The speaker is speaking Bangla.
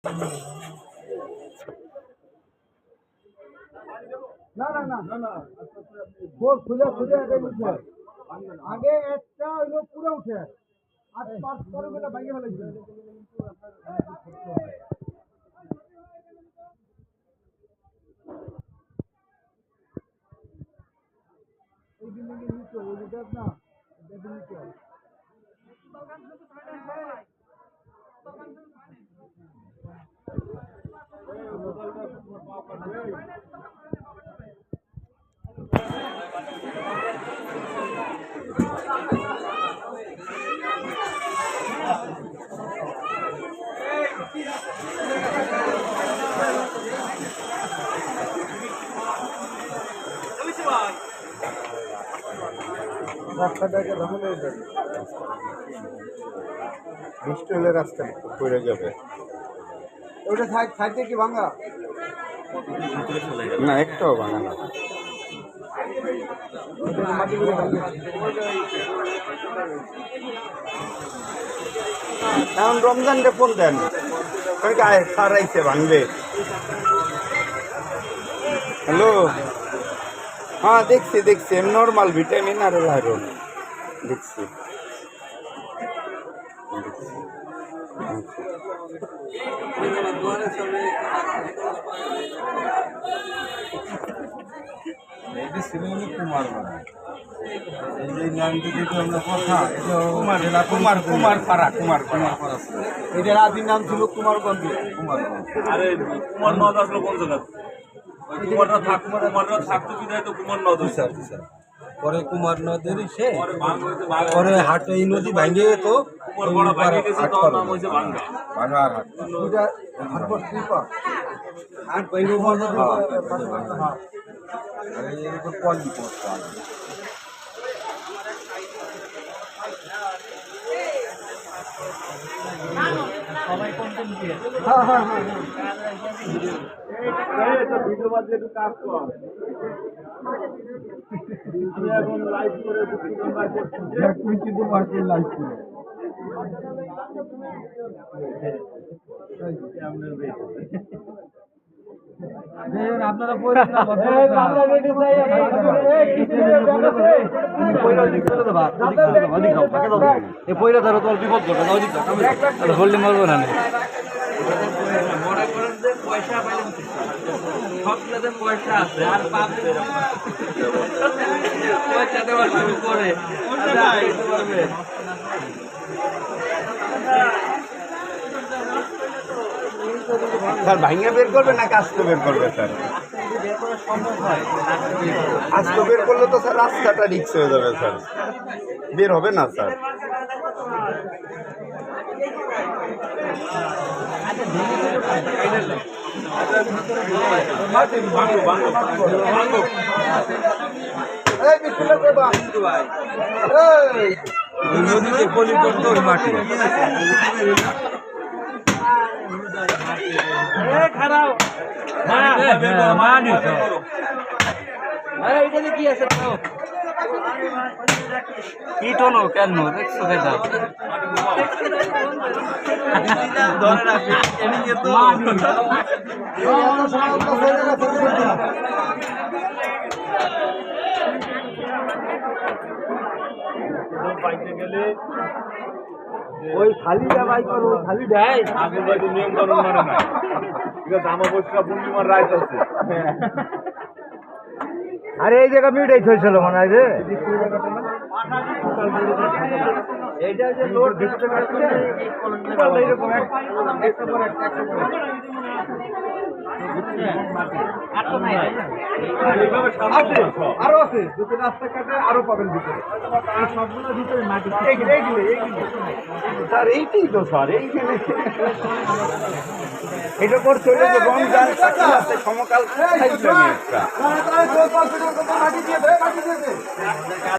না না না না না বোর খুলে খুলে এটা উঠে আগে একটা হইলো পুরো উঠে আর পাঁচ করে বেলা ভাঙে ফেলেছে এই বিল্ডিং এর নিচে ওই যেটা না দেখুন নিচে রাস্তাটাকে ধামে যাবে বৃষ্টি হলে রাস্তা পড়ে যাবে। ওটা সাইড থেকে কি ভাঙা না, একটাও ভাঙা না। এখন রমজানকে ফোন দেন, সারাইছে ভাঙবে। হ্যালো, হ্যাঁ দেখছি দেখছি, নর্মাল ভিটামিন আর আয়রন দেখছি। এটার আদির নাম ছিল কুমারগঞ্জ। আরে কুমার নদ আসলো কোন জায়গা? কুমাররা থাকতো বিধায় তো কুমার নদ হয়েছে। পরে কুমার নদের সে ভাঙ হয়েছে, ভাঙ পরে হাট এই নদী ভাঙে তো কুমার বড় ভাঙে গেছে, তখন নাম হয়েছে ভাঙ্গা। ভাঙার হাট দুইটা হাট বসতি পা হাট ভাঙে বন্ধ আর এর উপর পলি পড়তো সবাই কন্টেন্ট দিয়ে হ্যাঁ হ্যাঁ হ্যাঁ এই তো ভিডিও বাদ দিয়ে কাজ কর। আমি এখন লাইভ করে তুই কিন্তু মার্কেট লাইভ করে আপনারা পয়লা ধরো তোমার বিপদ ঘটে বললে মারবো না মনে করেন যে পয়সা পাইলেন সকলেদের পয়সা আছে আর পয়সা দেওয়া শুরু করে স্যার ভাঙিয়ে বের করবে নাকি আস্তে বের করবে? স্যার আস্তে বের করলে তো স্যার রাস্তাটা রিক্স হয়ে যাবে। স্যার বের হবে না স্যার। নদীতে পরিবর্তন মাটি কি আছে কি টোনো কেন দেখছো ধরে রাখবে এদিকে তো পাইতে গেলে ওই খালিটা বাই করো খালি দেয় আগে হয়তো নিয়ম কানুন মানে না। ঠিক আছে, আমার বসরা পূর্ণিমার রাত আছে। আরে এই জায়গা মিটাই হয়েছিল মনে হয় রে এইটা যে লোড আরো আছে দুটো রাস্তা কাটে আরো পাবেন ভিতরে সবগুলো ভিতরে মাটি স্যার এইটাই তো স্যার, এইখানে এটা করছে রমজান সমকাল মাটি দিয়ে